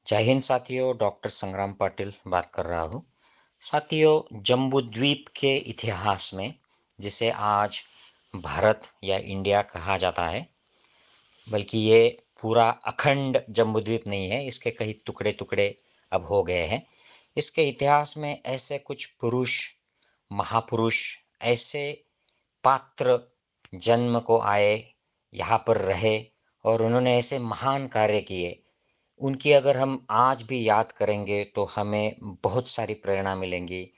जय हिंद साथियों, डॉक्टर संग्राम पाटिल बात कर रहा हूँ। साथियों, जम्बूद्वीप के इतिहास में जिसे आज भारत या इंडिया कहा जाता है, बल्कि ये पूरा अखंड जम्बूद्वीप नहीं है, इसके कई टुकड़े-टुकड़े अब हो गए हैं। इसके इतिहास में ऐसे कुछ पुरुष, महापुरुष, ऐसे पात्र जन्म को आए, यहाँ पर रहे और उन्होंने ऐसे महान कार्य किए। उनकी अगर हम आज भी याद करेंगे तो हमें बहुत सारी प्रेरणा मिलेंगी।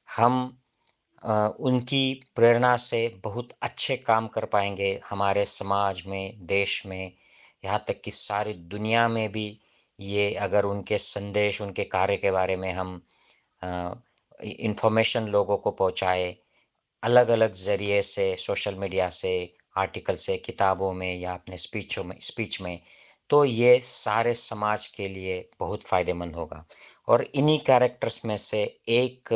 हम उनकी प्रेरणा से बहुत अच्छे काम कर पाएँगे हमारे समाज में, देश में, यहाँ तक कि सारी दुनिया में भी ये अगर उनके संदेश, उनके कार्य के बारे में हम अ, इन्फॉर्मेशन लोगों को पहुँचाएँ, अलग-अलग ज़रिए से सोशल मीडिया से, आर्टिकल से, किताबों में या अपने स्पीच में, तो ये सारे समाज के लिए बहुत फ़ायदेमंद होगा। और इन्हीं कैरेक्टर्स में से एक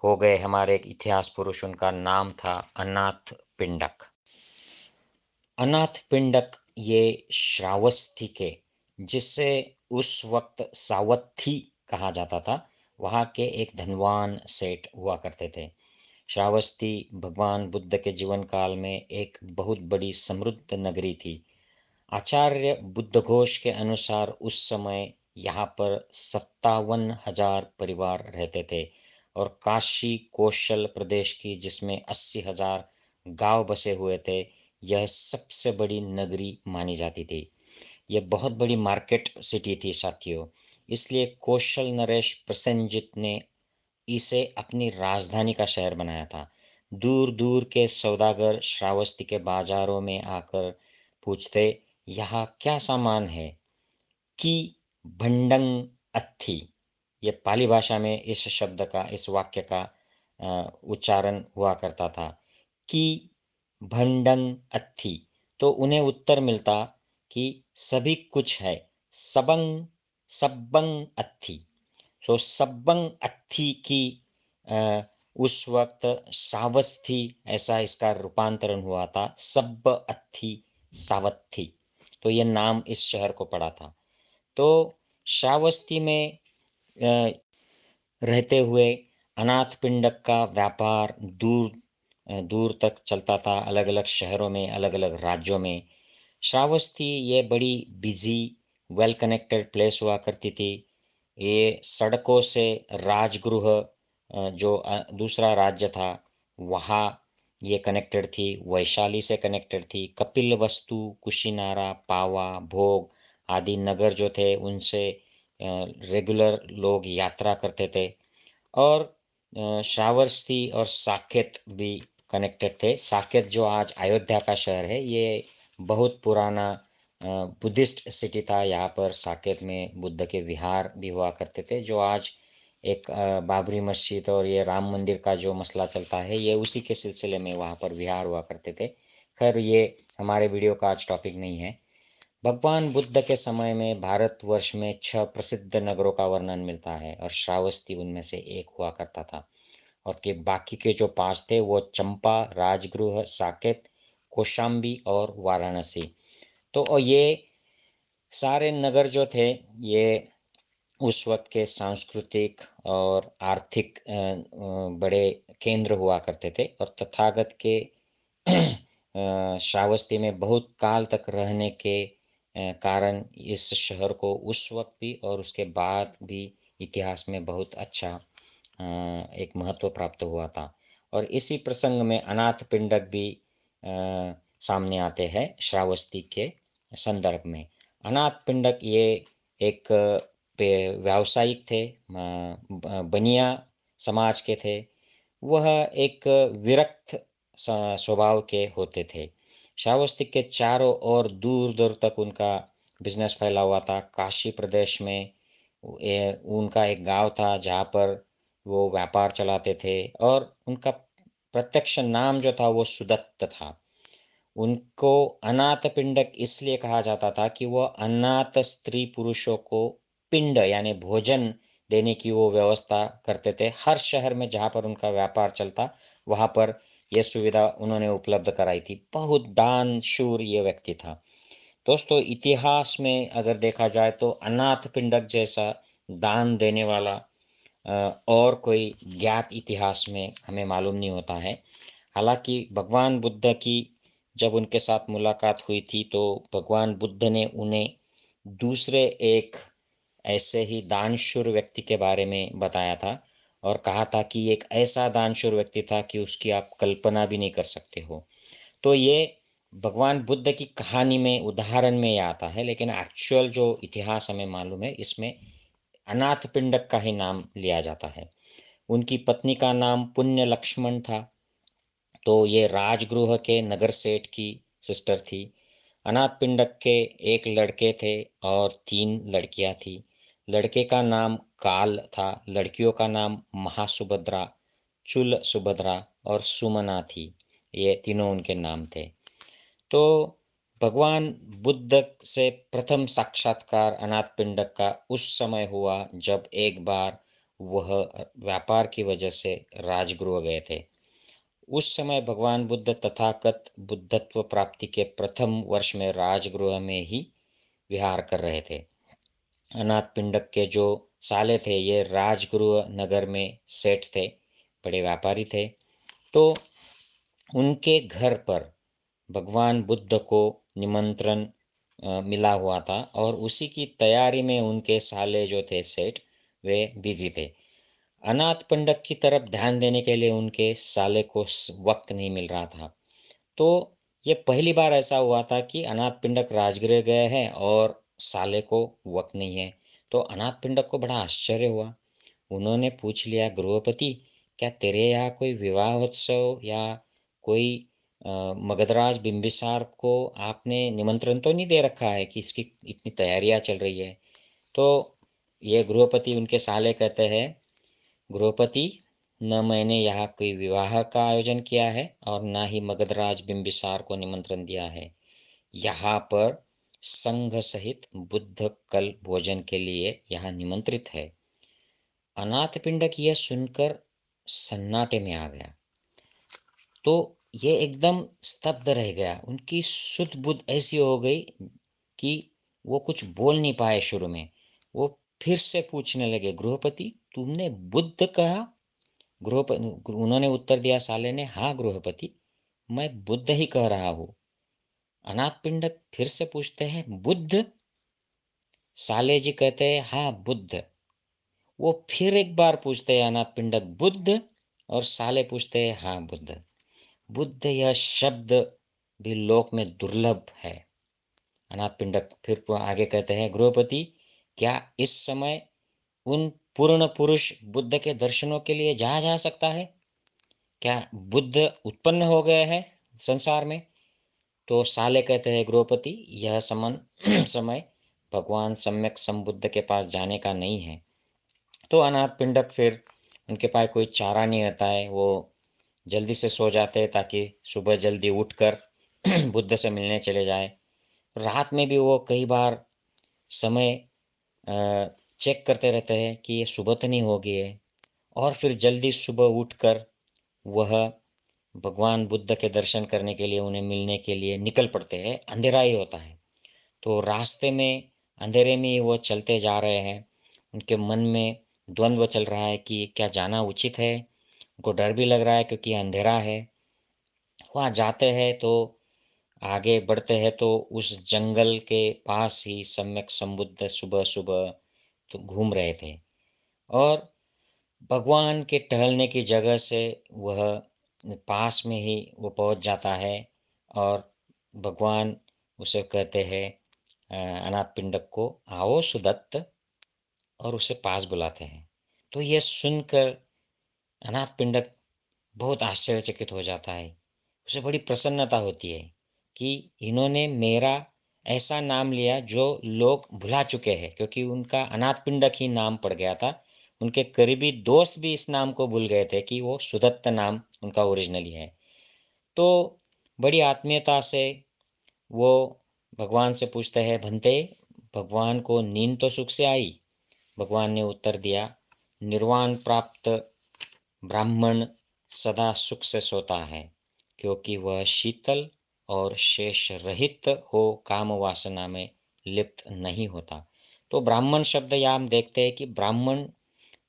हो गए हमारे एक इतिहास पुरुष, उनका नाम था अनाथ पिंडक। अनाथ पिंडक ये श्रावस्ती के, जिसे उस वक़्त सावथी कहा जाता था, वहाँ के एक धनवान सेठ हुआ करते थे। श्रावस्ती भगवान बुद्ध के जीवन काल में एक बहुत बड़ी समृद्ध नगरी थी। आचार्य बुद्धघोष के अनुसार उस समय यहाँ पर 57,000 परिवार रहते थे और काशी कौशल प्रदेश की, जिसमें 80,000 गांव बसे हुए थे, यह सबसे बड़ी नगरी मानी जाती थी। यह बहुत बड़ी मार्केट सिटी थी साथियों। इसलिए कौशल नरेश प्रसेनजित ने इसे अपनी राजधानी का शहर बनाया था। दूर-दूर के सौदागर श्रावस्ती के बाजारों में आकर पूछते, यहाँ क्या सामान है? कि भंडंग अत्थी। ये पाली भाषा में इस शब्द का, इस वाक्य का उच्चारण हुआ करता था कि भंडंग अत्थी। तो उन्हें उत्तर मिलता कि सभी कुछ है, सबंग सब्बंग अत्थी। तो सब्बंग अत्थी की अ, उस वक्त सावस्थी, ऐसा इसका रूपांतरण हुआ था, सब्ब अत्थी सावत्थी। तो ये नाम इस शहर को पड़ा था। तो श्रावस्ती में अ, रहते हुए अनाथ पिंडक का व्यापार दूर तक चलता था, अलग-अलग शहरों में, अलग-अलग राज्यों में। श्रावस्ती ये बड़ी बिज़ी, वेल कनेक्टेड प्लेस हुआ करती थी। ये सड़कों से राजगृह, जो दूसरा राज्य था, वहाँ ये कनेक्टेड थी, वैशाली से कनेक्टेड थी, कपिलवस्तु, कुशीनारा, पावा, भोग आदि नगर जो थे, उनसे रेगुलर लोग यात्रा करते थे। और श्रावस्ती और साकेत भी कनेक्टेड थे। साकेत जो आज अयोध्या का शहर है, ये बहुत पुराना बुद्धिस्ट सिटी था। यहाँ पर साकेत में बुद्ध के विहार भी हुआ करते थे, जो आज एक बाबरी मस्जिद और ये राम मंदिर का जो मसला चलता है, ये उसी के सिलसिले में वहाँ पर विहार हुआ करते थे। खैर, ये हमारे वीडियो का आज टॉपिक नहीं है। भगवान बुद्ध के समय में भारतवर्ष में 6 प्रसिद्ध नगरों का वर्णन मिलता है और श्रावस्ती उनमें से एक हुआ करता था। और के बाकी के जो 5 थे वो चंपा, राजगृह, साकेत, कौशाम्बी और वाराणसी। तो ये सारे नगर जो थे, ये उस वक्त के सांस्कृतिक और आर्थिक बड़े केंद्र हुआ करते थे और तथागत के श्रावस्ती में बहुत काल तक रहने के कारण इस शहर को उस वक्त भी और उसके बाद भी इतिहास में बहुत अच्छा एक महत्व प्राप्त हुआ था। और इसी प्रसंग में अनाथ पिंडक भी सामने आते हैं श्रावस्ती के संदर्भ में। अनाथ पिंडक ये एक व्यावसायिक थे, बनिया समाज के थे। वह एक विरक्त स्वभाव के होते थे। श्रावस्ती के चारों ओर दूर-दूर तक उनका बिज़नेस फैला हुआ था। काशी प्रदेश में उनका एक गाँव था जहाँ पर वो व्यापार चलाते थे और उनका प्रत्यक्ष नाम जो था वो सुदत्त था। उनको अनाथ पिंडक इसलिए कहा जाता था कि वो अनाथ स्त्री पुरुषों को पिंड यानी भोजन देने की वो व्यवस्था करते थे। हर शहर में जहाँ पर उनका व्यापार चलता, वहाँ पर ये सुविधा उन्होंने उपलब्ध कराई थी। बहुत दानशूर ये व्यक्ति था। दोस्तों इतिहास में अगर देखा जाए तो अनाथ पिंडक जैसा दान देने वाला और कोई ज्ञात इतिहास में हमें मालूम नहीं होता है। हालांकि भगवान बुद्ध की जब उनके साथ मुलाकात हुई थी तो भगवान बुद्ध ने उन्हें दूसरे एक ऐसे ही दानशूर व्यक्ति के बारे में बताया था और कहा था कि एक ऐसा दानशूर व्यक्ति था कि उसकी आप कल्पना भी नहीं कर सकते हो। तो ये भगवान बुद्ध की कहानी में उदाहरण में ये आता है, लेकिन एक्चुअल जो इतिहास हमें मालूम है इसमें अनाथ पिंडक का ही नाम लिया जाता है। उनकी पत्नी का नाम पुण्य लक्ष्मण था। तो ये राजगृह के नगर सेठ की सिस्टर थी। अनाथ पिंडक के एक लड़के थे और 3 लड़कियां थी। लड़के का नाम काल था, लड़कियों का नाम महासुभद्रा, चुल सुभद्रा और सुमना थी। ये तीनों उनके नाम थे। तो भगवान बुद्ध से प्रथम साक्षात्कार अनाथ पिंडक का उस समय हुआ जब एक बार वह व्यापार की वजह से राजगृह गए थे। उस समय भगवान बुद्ध तथागत बुद्धत्व प्राप्ति के प्रथम वर्ष में राजगृह में ही विहार कर रहे थे। अनाथ पिंडक के जो साले थे ये राजगृह नगर में सेठ थे, बड़े व्यापारी थे। तो उनके घर पर भगवान बुद्ध को निमंत्रण मिला हुआ था और उसी की तैयारी में उनके साले जो थे सेठ, वे बिजी थे। अनाथ पिंडक की तरफ ध्यान देने के लिए उनके साले को वक्त नहीं मिल रहा था। तो ये पहली बार ऐसा हुआ था कि अनाथ पिंडक राजगृह गए हैं और साले को वक्त नहीं है। तो अनाथ पिंडक को बड़ा आश्चर्य हुआ। उन्होंने पूछ लिया, गृहपति क्या तेरे यहाँ कोई विवाहोत्सव या कोई मगधराज बिंबिसार को आपने निमंत्रण तो नहीं दे रखा है कि इसकी इतनी तैयारियां चल रही है। तो ये गृहपति उनके साले कहते हैं, गृहपति न मैंने यहाँ कोई विवाह का आयोजन किया है और न ही मगधराज बिंबिसार को निमंत्रण दिया है। यहाँ पर संघ सहित बुद्ध कल भोजन के लिए यहाँ निमंत्रित है। अनाथ पिंडक यह सुनकर सन्नाटे में आ गया। तो ये एकदम स्तब्ध रह गया। उनकी सुध बुध ऐसी हो गई कि वो कुछ बोल नहीं पाए शुरू में। वो फिर से पूछने लगे, गृहपति तुमने बुद्ध कहा? गृहपति उन्होंने उत्तर दिया साले ने, हाँ गृहपति मैं बुद्ध ही कह रहा हूँ। अनाथ पिंडक फिर से पूछते हैं, बुद्ध? साले जी कहते हैं, हाँ बुद्ध। वो फिर एक बार पूछते हैं अनाथ पिंडक, बुद्ध? और साले पूछते हैं, हाँ बुद्ध। बुद्ध यह शब्द भी लोक में दुर्लभ है। अनाथ पिंडक फिर आगे कहते हैं, गृहपति क्या इस समय उन पूर्ण पुरुष बुद्ध के दर्शनों के लिए जाया जा सकता है? क्या बुद्ध उत्पन्न हो गए हैं संसार में? तो साले कहते हैं, गृहपति यह समय भगवान सम्यक संबुद्ध के पास जाने का नहीं है। तो अनाथ पिंडक फिर उनके पास कोई चारा नहीं रहता है, वो जल्दी से सो जाते हैं ताकि सुबह जल्दी उठकर बुद्ध से मिलने चले जाए। रात में भी वो कई बार समय चेक करते रहते हैं कि ये सुबह तो नहीं हो गई है, और फिर जल्दी सुबह उठकर वह भगवान बुद्ध के दर्शन करने के लिए, उन्हें मिलने के लिए निकल पड़ते हैं। अंधेरा ही होता है। तो रास्ते में अंधेरे में ही वो चलते जा रहे हैं। उनके मन में द्वंद्व चल रहा है कि क्या जाना उचित है। उनको डर भी लग रहा है क्योंकि अंधेरा है। वहाँ जाते हैं तो आगे बढ़ते हैं तो उस जंगल के पास ही सम्यक संबुद्ध सुबह सुबह तो घूम रहे थे, और भगवान के टहलने की जगह से वह पास में ही वो पहुंच जाता है। और भगवान उसे कहते हैं, अनाथ पिंडक को, आओ सुदत्त, और उसे पास बुलाते हैं। तो यह सुनकर अनाथ पिंडक बहुत आश्चर्यचकित हो जाता है। उसे बड़ी प्रसन्नता होती है कि इन्होंने मेरा ऐसा नाम लिया जो लोग भुला चुके हैं, क्योंकि उनका अनाथ पिंडक ही नाम पड़ गया था। उनके करीबी दोस्त भी इस नाम को भूल गए थे कि वो सुदत्त नाम उनका ओरिजिनली है। तो बड़ी आत्मीयता से वो भगवान से पूछते हैं, भंते भगवान को नींद तो सुख से आई? भगवान ने उत्तर दिया, निर्वाण प्राप्त ब्राह्मण सदा सुख से सोता है, क्योंकि वह शीतल और शेष रहित हो काम वासना में लिप्त नहीं होता। तो ब्राह्मण शब्द यहाँ हम देखते हैं कि ब्राह्मण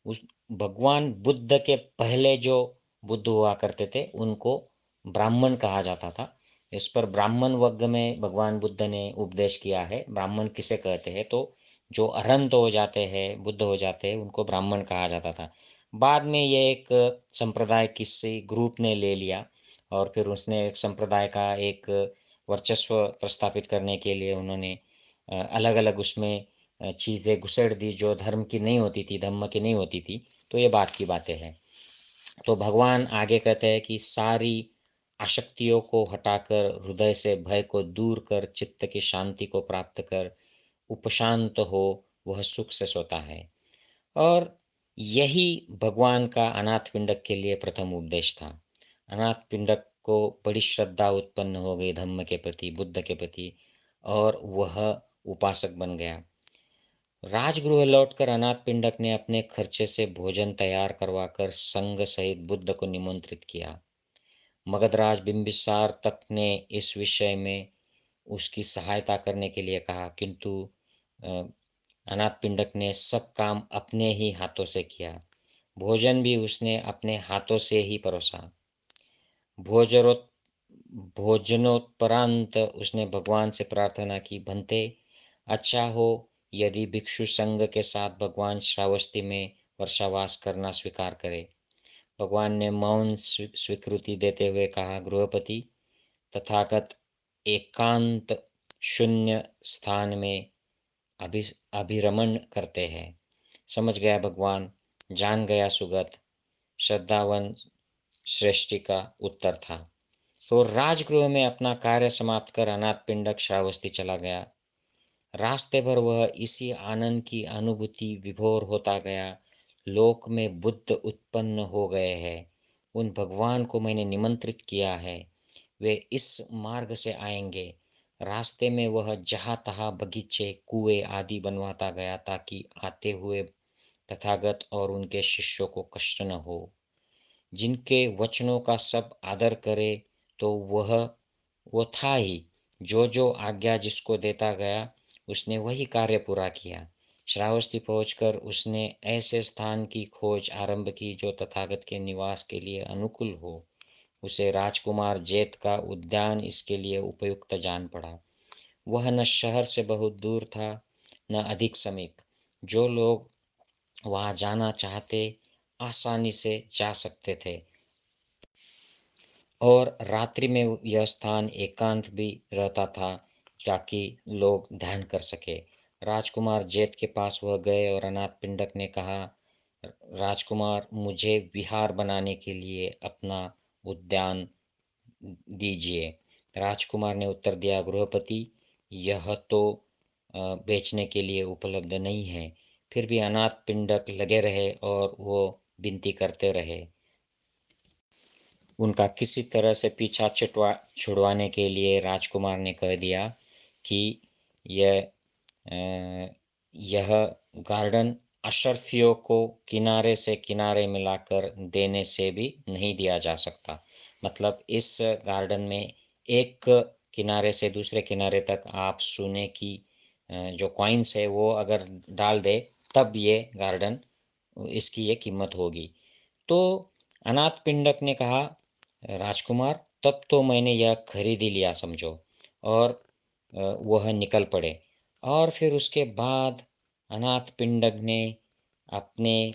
उस भगवान बुद्ध के पहले जो बुद्ध हुआ करते थे उनको ब्राह्मण कहा जाता था। इस पर ब्राह्मण वर्ग में भगवान बुद्ध ने उपदेश किया है। ब्राह्मण किसे कहते हैं? तो जो अरहंत हो जाते हैं, बुद्ध हो जाते हैं, उनको ब्राह्मण कहा जाता था। बाद में ये एक संप्रदाय किसी ग्रुप ने ले लिया और फिर उसने एक संप्रदाय का एक वर्चस्व प्रस्थापित करने के लिए उन्होंने अलग अलग उसमें चीज़ें घुसेड़ दी जो धर्म की नहीं होती थी, धम्म की नहीं होती थी। तो ये बात की बातें हैं। तो भगवान आगे कहते हैं कि सारी आसक्तियों को हटाकर हृदय से भय को दूर कर चित्त की शांति को प्राप्त कर उपशांत हो, वह सुख से सोता है। और यही भगवान का अनाथ पिंडक के लिए प्रथम उपदेश था। अनाथ पिंडक को बड़ी श्रद्धा उत्पन्न हो गई धम्म के प्रति, बुद्ध के प्रति, और वह उपासक बन गया। राजगृह लौटकर अनाथ पिंडक ने अपने खर्चे से भोजन तैयार करवाकर संग सहित बुद्ध को निमंत्रित किया। मगधराज बिंबिसार तक ने इस विषय में उसकी सहायता करने के लिए कहा, किंतु अनाथ पिंडक ने सब काम अपने ही हाथों से किया। भोजन भी उसने अपने हाथों से ही परोसा। भोजरोत भोजनोपरांत उसने भगवान से प्रार्थना की, भंते, अच्छा हो यदि भिक्षु संघ के साथ भगवान श्रावस्ती में वर्षावास करना स्वीकार करे। भगवान ने मौन स्वीकृति देते हुए कहा, गृहपति, तथागत एकांत शून्य स्थान में अभिरमण करते हैं। समझ गया भगवान, जान गया सुगत, श्रद्धावन श्रेष्ठी का उत्तर था। तो राजगृह में अपना कार्य समाप्त कर अनाथ पिंडक श्रावस्ती चला गया। रास्ते भर वह इसी आनंद की अनुभूति विभोर होता गया। लोक में बुद्ध उत्पन्न हो गए हैं, उन भगवान को मैंने निमंत्रित किया है, वे इस मार्ग से आएंगे। रास्ते में वह जहाँ तहाँ बगीचे, कुएं आदि बनवाता गया ताकि आते हुए तथागत और उनके शिष्यों को कष्ट न हो। जिनके वचनों का सब आदर करे, तो वो था ही। जो जो आज्ञा जिसको देता गया, उसने वही कार्य पूरा किया। श्रावस्ती पहुंचकर उसने ऐसे स्थान की खोज आरंभ की जो तथागत के निवास के लिए अनुकूल हो। उसे राजकुमार जेत का उद्यान इसके लिए उपयुक्त जान पड़ा। वह न शहर से बहुत दूर था, न अधिक समीप। जो लोग वहां जाना चाहते आसानी से जा सकते थे, और रात्रि में यह स्थान एकांत भी रहता था ताकि लोग ध्यान कर सके। राजकुमार जेत के पास वह गए और अनाथ पिंडक ने कहा, राजकुमार, मुझे विहार बनाने के लिए अपना उद्यान दीजिए। राजकुमार ने उत्तर दिया, गृहपति, यह तो बेचने के लिए उपलब्ध नहीं है। फिर भी अनाथ पिंडक लगे रहे और वो विनती करते रहे। उनका किसी तरह से पीछा छुड़वाने के लिए राजकुमार ने कह दिया कि यह यह गार्डन अशर्फियों को किनारे से किनारे मिलाकर देने से भी नहीं दिया जा सकता। मतलब इस गार्डन में एक किनारे से दूसरे किनारे तक आप सोने की जो कॉइन्स है वो अगर डाल दे, तब ये गार्डन, इसकी ये कीमत होगी। तो अनाथ पिंडक ने कहा, राजकुमार, तब तो मैंने यह खरीद ही लिया समझो। और वह निकल पड़े। और फिर उसके बाद अनाथ पिंडक ने अपने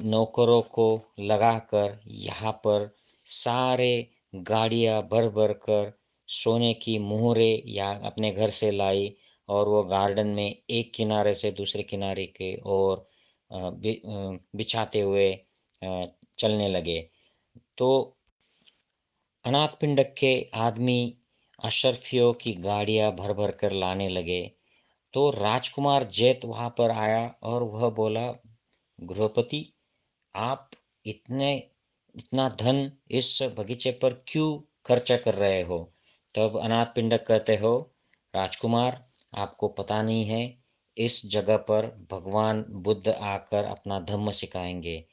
नौकरों को लगाकर यहाँ पर सारे गाड़ियाँ भर भर कर सोने की मोहरें या अपने घर से लाई, और वो गार्डन में एक किनारे से दूसरे किनारे के और बिछाते हुए चलने लगे। तो अनाथ पिंडक के आदमी अशर्फियों की गाड़ियां भर भर कर लाने लगे। तो राजकुमार जैत वहां पर आया और वह बोला, गृहपति, आप इतने इतना धन इस बगीचे पर क्यों खर्चा कर रहे हो? तब अनाथ पिंडक कहते हो, राजकुमार, आपको पता नहीं है, इस जगह पर भगवान बुद्ध आकर अपना धम्म सिखाएंगे।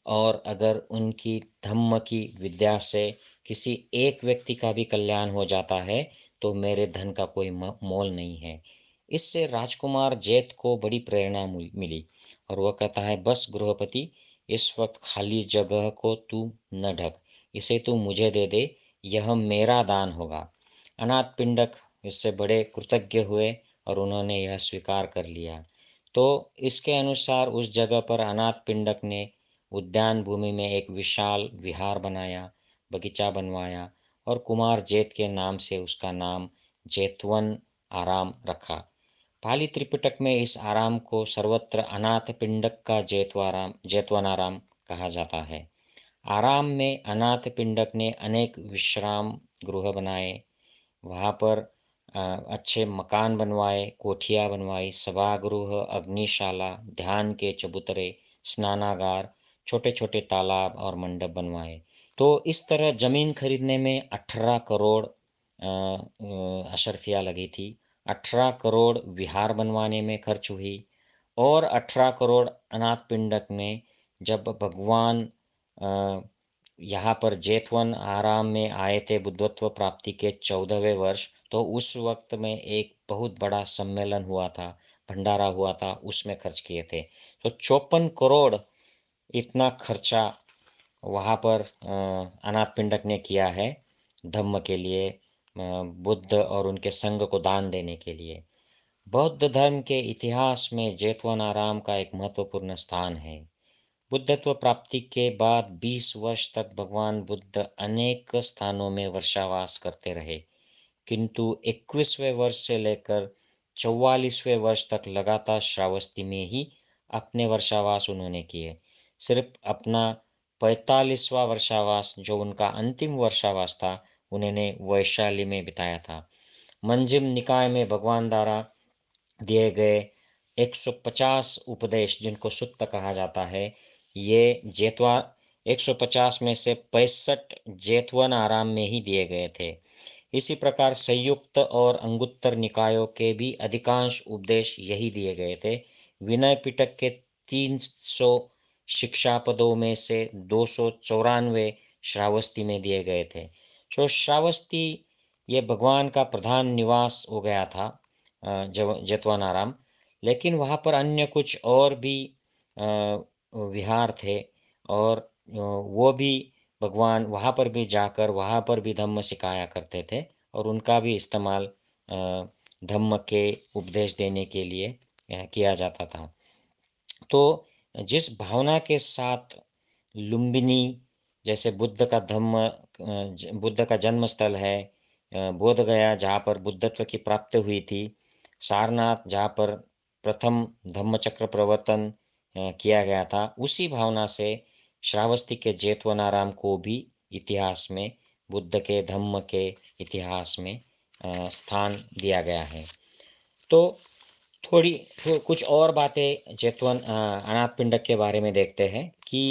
और अगर उनकी धम्म की विद्या से किसी एक व्यक्ति का भी कल्याण हो जाता है, तो मेरे धन का कोई मोल नहीं है। इससे राजकुमार जैत को बड़ी प्रेरणा मिली और वह कहता है, बस गृहपति, इस वक्त खाली जगह को तू न ढक, इसे तू मुझे दे दे, यह मेरा दान होगा। अनाथ पिंडक इससे बड़े कृतज्ञ हुए और उन्होंने यह स्वीकार कर लिया। तो इसके अनुसार उस जगह पर अनाथ पिंडक ने उद्यान भूमि में एक विशाल विहार बनाया, बगीचा बनवाया और कुमार जैत के नाम से उसका नाम जैतवन आराम रखा। पाली त्रिपिटक में इस आराम को सर्वत्र अनाथ पिंडक का जैतवनाराम कहा जाता है। आराम में अनाथ पिंडक ने अनेक विश्राम गृह बनाए, वहाँ पर अच्छे मकान बनवाए, कोठियाँ बनवाई, सभागृह, अग्निशाला, ध्यान के चबूतरे, स्नानागार, छोटे-छोटे तालाब और मंडप बनवाए। तो इस तरह ज़मीन खरीदने में 18 करोड़ अशर्फिया लगी थी, 18 करोड़ विहार बनवाने में खर्च हुई और 18 करोड़ अनाथ पिंडक में जब भगवान यहाँ पर जैतवन आराम में आए थे बुद्धत्व प्राप्ति के 14वें वर्ष, तो उस वक्त में एक बहुत बड़ा सम्मेलन हुआ था, भंडारा हुआ था, उसमें खर्च किए थे। तो 54 करोड़ इतना खर्चा वहाँ पर अनाथ पिंडक ने किया है धम्म के लिए, बुद्ध और उनके संघ को दान देने के लिए। बौद्ध धर्म के इतिहास में जेतवनाराम का एक महत्वपूर्ण स्थान है। बुद्धत्व प्राप्ति के बाद 20 वर्ष तक भगवान बुद्ध अनेक स्थानों में वर्षावास करते रहे, किंतु 21वें वर्ष से लेकर 44वें वर्ष तक लगातार श्रावस्ती में ही अपने वर्षावास उन्होंने किए। सिर्फ अपना 45वां वर्षावास, जो उनका अंतिम वर्षावास था, उन्होंने वैशाली में बिताया था। मंजिम निकाय में भगवान द्वारा दिए गए 150 उपदेश, जिनको सुत्त कहा जाता है, ये जेतवा 150 में से 65 जेतवन आराम में ही दिए गए थे। इसी प्रकार संयुक्त और अंगुत्तर निकायों के भी अधिकांश उपदेश यही दिए गए थे। विनय पिटक के 300 शिक्षापदों में से 294 श्रावस्ती में दिए गए थे। तो श्रावस्ती ये भगवान का प्रधान निवास हो गया था, जेतवनाराम। लेकिन वहाँ पर अन्य कुछ और भी विहार थे और वो भी भगवान वहाँ पर भी जाकर वहाँ पर भी धम्म सिखाया करते थे और उनका भी इस्तेमाल धम्म के उपदेश देने के लिए किया जाता था। तो जिस भावना के साथ लुम्बिनी, जैसे बुद्ध का धम्म बुद्ध का जन्म स्थल है, बोध गया जहाँ पर बुद्धत्व की प्राप्ति हुई थी, सारनाथ जहाँ पर प्रथम धम्मचक्र प्रवर्तन किया गया था, उसी भावना से श्रावस्ती के जेतवनाराम को भी इतिहास में बुद्ध के धम्म के इतिहास में स्थान दिया गया है। तो कुछ और बातें अनाथ पिंडक के बारे में देखते हैं कि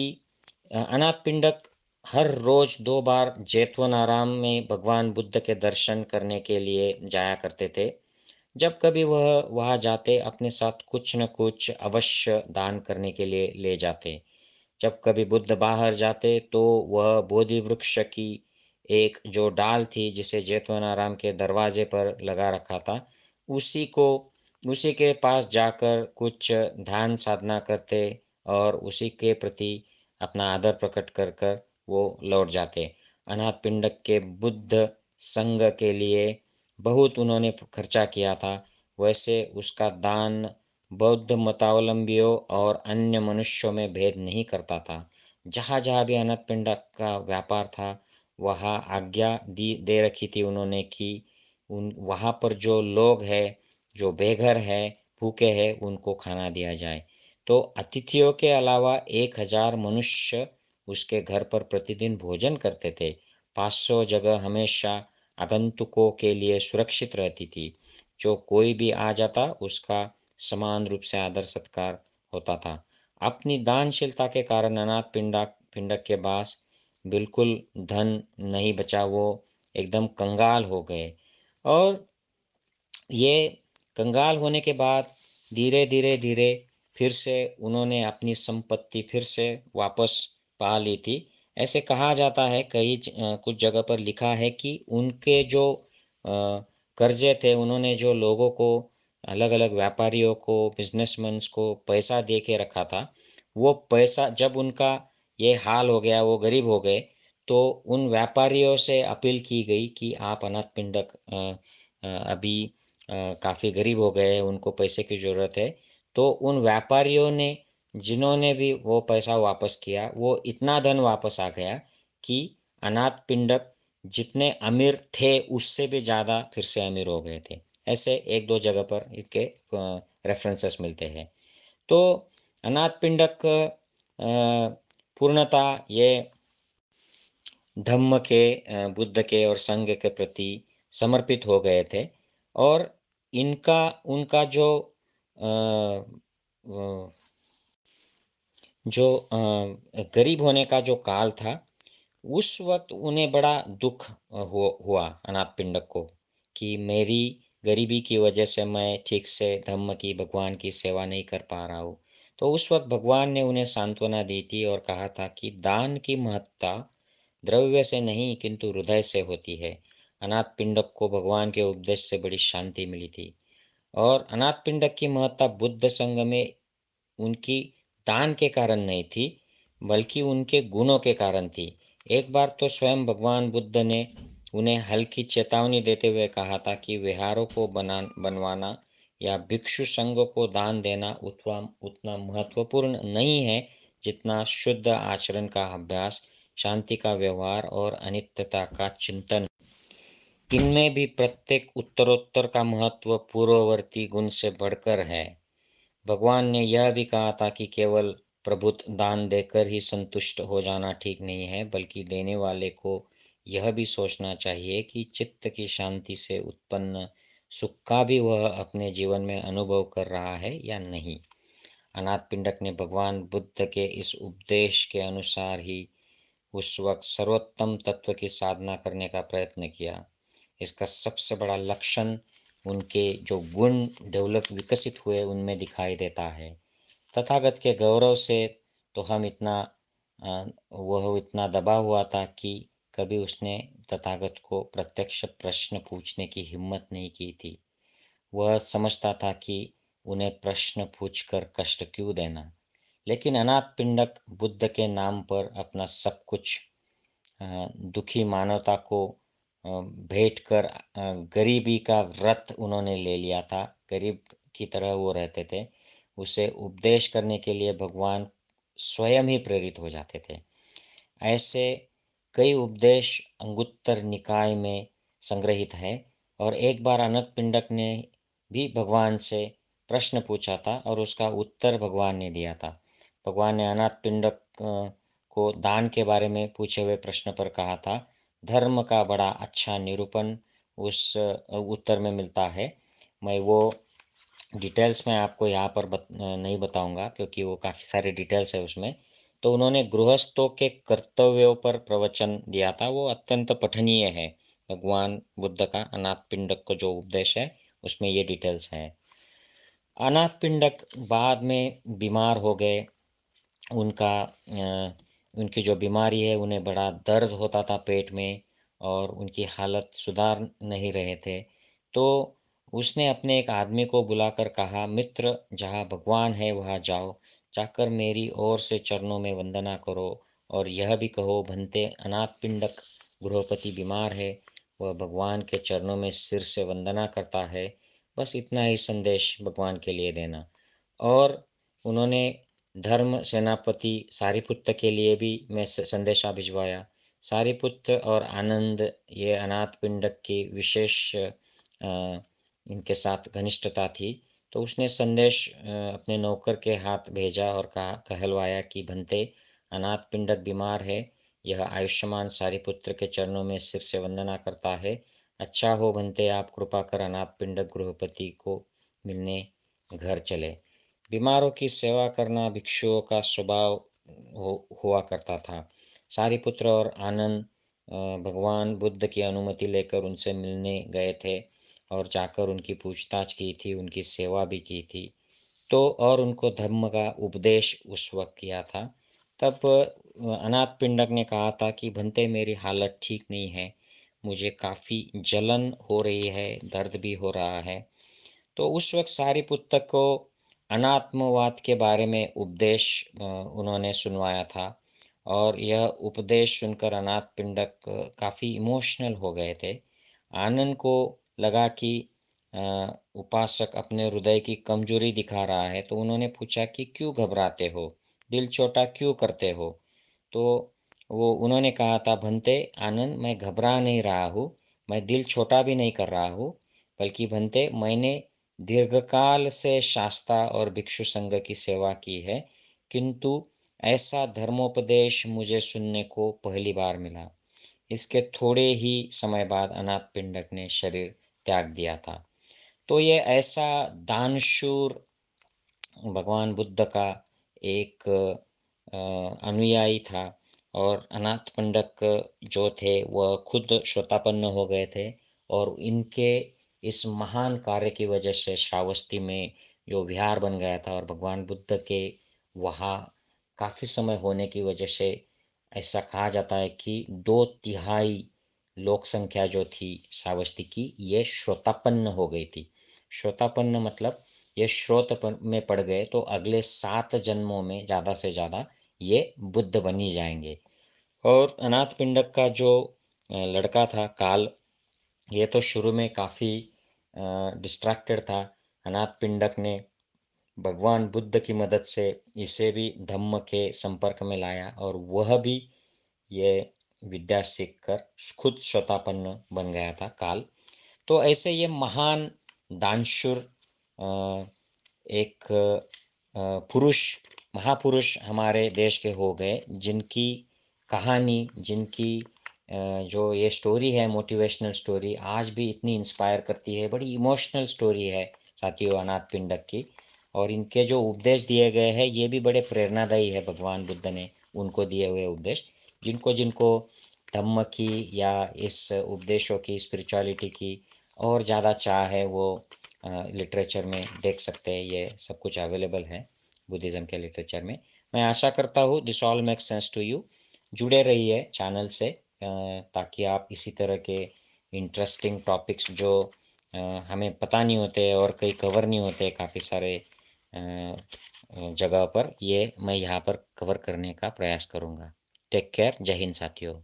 अनाथ पिंडक हर रोज 2 बार जेतवनाराम में भगवान बुद्ध के दर्शन करने के लिए जाया करते थे। जब कभी वह वहाँ जाते, अपने साथ कुछ न कुछ अवश्य दान करने के लिए ले जाते। जब कभी बुद्ध बाहर जाते तो वह बोधि वृक्ष की एक जो डाल थी, जिसे जेतवनाराम के दरवाजे पर लगा रखा था, उसी को उसी के पास जाकर कुछ ध्यान साधना करते और उसी के प्रति अपना आदर प्रकट कर कर वो लौट जाते। अनाथ पिंडक के बुद्ध संघ के लिए बहुत उन्होंने खर्चा किया था। वैसे उसका दान बौद्ध मतावलंबियों और अन्य मनुष्यों में भेद नहीं करता था। जहाँ-जहाँ भी अनाथ पिंडक का व्यापार था, वहाँ आज्ञा दी दे रखी थी उन्होंने कि उन वहाँ पर जो लोग हैं, जो बेघर है, भूखे हैं, उनको खाना दिया जाए। तो अतिथियों के अलावा 1000 मनुष्य उसके घर पर प्रतिदिन भोजन करते थे। 500 जगह हमेशा आगंतुकों के लिए सुरक्षित रहती थी। जो कोई भी आ जाता, उसका समान रूप से आदर सत्कार होता था। अपनी दानशीलता के कारण अनाथ पिंडक के पास बिल्कुल धन नहीं बचा, वो एकदम कंगाल हो गए और ये कंगाल होने के बाद धीरे-धीरे फिर से उन्होंने अपनी संपत्ति फिर से वापस पा ली थी। ऐसे कहा जाता है, कुछ जगह पर लिखा है कि उनके जो कर्ज़े थे, उन्होंने जो लोगों को, अलग-अलग व्यापारियों को, बिज़नेसमैन्स को पैसा दे के रखा था, वो पैसा जब उनका ये हाल हो गया, वो गरीब हो गए, तो उन व्यापारियों से अपील की गई कि आप अनाथ पिंडक अभी काफ़ी गरीब हो गए हैं, उनको पैसे की ज़रूरत है। तो उन व्यापारियों ने, जिन्होंने भी वो पैसा वापस किया, वो इतना धन वापस आ गया कि अनाथ पिंडक जितने अमीर थे, उससे भी ज़्यादा फिर से अमीर हो गए थे। ऐसे 1-2 जगह पर इसके रेफ़रेंसेस मिलते हैं। तो अनाथ पिंडक पूर्णतः ये धम्म के, बुद्ध के और संघ के प्रति समर्पित हो गए थे, और इनका उनका अ, वो जो गरीब होने का जो काल था, उस वक़्त उन्हें बड़ा दुःख हुआ अनाथ पिंडक को, कि मेरी गरीबी की वजह से मैं ठीक से धम्म की, भगवान की सेवा नहीं कर पा रहा हूँ। तो उस वक़्त भगवान ने उन्हें सांत्वना दी थी और कहा था कि दान की महत्ता द्रव्य से नहीं किंतु हृदय से होती है। अनाथ पिंडक को भगवान के उपदेश से बड़ी शांति मिली थी, और अनाथ पिंडक की महत्ता बुद्ध संघ में उनकी दान के कारण नहीं थी, बल्कि उनके गुणों के कारण थी। एक बार तो स्वयं भगवान बुद्ध ने उन्हें हल्की चेतावनी देते हुए कहा था कि विहारों को बनवाना या भिक्षु संघ को दान देना उतना उतना महत्वपूर्ण नहीं है, जितना शुद्ध आचरण का अभ्यास, शांति का व्यवहार और अनित्यता का चिंतन। इनमें भी प्रत्येक उत्तरोत्तर का महत्व पूर्ववर्ती गुण से बढ़कर है। भगवान ने यह भी कहा था कि केवल प्रभुत दान देकर ही संतुष्ट हो जाना ठीक नहीं है, बल्कि देने वाले को यह भी सोचना चाहिए कि चित्त की शांति से उत्पन्न सुख का भी वह अपने जीवन में अनुभव कर रहा है या नहीं। अनाथ पिंडक ने भगवान बुद्ध के इस उपदेश के अनुसार ही उस वक्त सर्वोत्तम तत्व की साधना करने का प्रयत्न किया। इसका सबसे बड़ा लक्षण उनके जो गुण विकसित हुए, उनमें दिखाई देता है। तथागत के गौरव से तो हम वह इतना दबा हुआ था कि कभी उसने तथागत को प्रत्यक्ष प्रश्न पूछने की हिम्मत नहीं की थी। वह समझता था कि उन्हें प्रश्न पूछकर कष्ट क्यों देना। लेकिन अनाथ पिंडक बुद्ध के नाम पर अपना सब कुछ, दुखी मानवता को भेंट कर, गरीबी का व्रत उन्होंने ले लिया था। गरीब की तरह वो रहते थे। उसे उपदेश करने के लिए भगवान स्वयं ही प्रेरित हो जाते थे। ऐसे कई उपदेश अंगुत्तर निकाय में संग्रहित है, और एक बार अनंत पिंडक ने भी भगवान से प्रश्न पूछा था और उसका उत्तर भगवान ने दिया था। भगवान ने अनाथ पिंडक को दान के बारे में पूछे हुए प्रश्न पर कहा था, धर्म का बड़ा अच्छा निरूपण उस उत्तर में मिलता है। मैं वो डिटेल्स में आपको यहाँ पर नहीं बताऊंगा, क्योंकि वो काफ़ी सारे डिटेल्स है उसमें। तो उन्होंने गृहस्थों के कर्तव्यों पर प्रवचन दिया था, वो अत्यंत पठनीय है। भगवान बुद्ध का अनाथ पिंडक को जो उपदेश है, उसमें ये डिटेल्स हैं। अनाथ पिंडक बाद में बीमार हो गए। उनकी जो बीमारी है, उन्हें बड़ा दर्द होता था पेट में, और उनकी हालत सुधार नहीं रहे थे। तो उसने अपने एक आदमी को बुलाकर कहा, मित्र, जहाँ भगवान है वहाँ जाओ, जाकर मेरी ओर से चरणों में वंदना करो, और यह भी कहो, भंते अनाथ पिंडक गृहपति बीमार है, वह भगवान के चरणों में सिर से वंदना करता है। बस इतना ही संदेश भगवान के लिए देना। और उन्होंने धर्म सेनापति सारिपुत्त के लिए भी मैं संदेशा भिजवाया। सारिपुत्त और आनंद, ये अनाथ पिंडक की विशेष इनके साथ घनिष्ठता थी। तो उसने संदेश अपने नौकर के हाथ भेजा और कहा, कहलवाया कि भंते, अनाथ पिंडक बीमार है, यह आयुष्मान सारिपुत्र के चरणों में सिर से वंदना करता है। अच्छा हो भंते, आप कृपा कर अनाथ पिंडक गृहपति को मिलने घर चले। बीमारों की सेवा करना भिक्षुओं का स्वभाव हुआ करता था। सारिपुत्र और आनंद भगवान बुद्ध की अनुमति लेकर उनसे मिलने गए थे, और जाकर उनकी पूछताछ की थी, उनकी सेवा भी की थी। तो और उनको धम्म का उपदेश उस वक्त किया था। तब अनाथ पिंडक ने कहा था कि भंते मेरी हालत ठीक नहीं है, मुझे काफ़ी जलन हो रही है, दर्द भी हो रहा है। तो उस वक़्त सारिपुत्त को अनात्मवाद के बारे में उपदेश उन्होंने सुनवाया था और यह उपदेश सुनकर अनाथ पिंडक काफ़ी इमोशनल हो गए थे। आनंद को लगा कि उपासक अपने हृदय की कमज़ोरी दिखा रहा है, तो उन्होंने पूछा कि क्यों घबराते हो? दिल छोटा क्यों करते हो? तो वो उन्होंने कहा था, भंते आनंद, मैं घबरा नहीं रहा हूँ, मैं दिल छोटा भी नहीं कर रहा हूँ, बल्कि भंते मैंने दीर्घकाल से शास्ता और भिक्षु संघ की सेवा की है, किंतु ऐसा धर्मोपदेश मुझे सुनने को पहली बार मिला। इसके थोड़े ही समय बाद अनाथ पिंडक ने शरीर त्याग दिया था। तो ये ऐसा दानशूर भगवान बुद्ध का एक अनुयायी था और अनाथ पिंडक जो थे वह खुद श्रोतापन्न हो गए थे और इनके इस महान कार्य की वजह से श्रावस्ती में जो विहार बन गया था और भगवान बुद्ध के वहाँ काफ़ी समय होने की वजह से ऐसा कहा जाता है कि 2/3 लोक संख्या जो थी श्रावस्ती की ये श्रोतापन्न हो गई थी। श्रोतापन्न मतलब ये श्रोत में पड़ गए तो अगले 7 जन्मों में ज़्यादा से ज़्यादा ये बुद्ध बन ही जाएंगे। और अनाथ पिंडक का जो लड़का था काल, ये तो शुरू में काफ़ी डिस्ट्रैक्टेड था। अनाथ पिंडक ने भगवान बुद्ध की मदद से इसे भी धम्म के संपर्क में लाया और वह भी ये विद्या सीखकर खुद स्वतापन्न बन गया था काल। तो ऐसे ये महान दानशूर अ, एक पुरुष महापुरुष हमारे देश के हो गए, जिनकी कहानी, जिनकी जो ये स्टोरी है मोटिवेशनल स्टोरी आज भी इतनी इंस्पायर करती है, बड़ी इमोशनल स्टोरी है साथियों अनाथ पिंडक की। और इनके जो उपदेश दिए गए हैं ये भी बड़े प्रेरणादायी है, भगवान बुद्ध ने उनको दिए हुए उपदेश। जिनको जिनको धम्म की या इस उपदेशों की, स्पिरिचुअलिटी की और ज़्यादा चाह है वो लिटरेचर में देख सकते हैं, ये सब कुछ अवेलेबल है बुद्धिज़्म के लिटरेचर में। मैं आशा करता हूँ this all make sense to you. जुड़े रहिए चैनल से ताकि आप इसी तरह के इंटरेस्टिंग टॉपिक्स जो हमें पता नहीं होते और कहीं कवर नहीं होते काफ़ी सारे जगह पर, ये मैं यहाँ पर कवर करने का प्रयास करूँगा। टेक केयर, जय हिंद साथियों।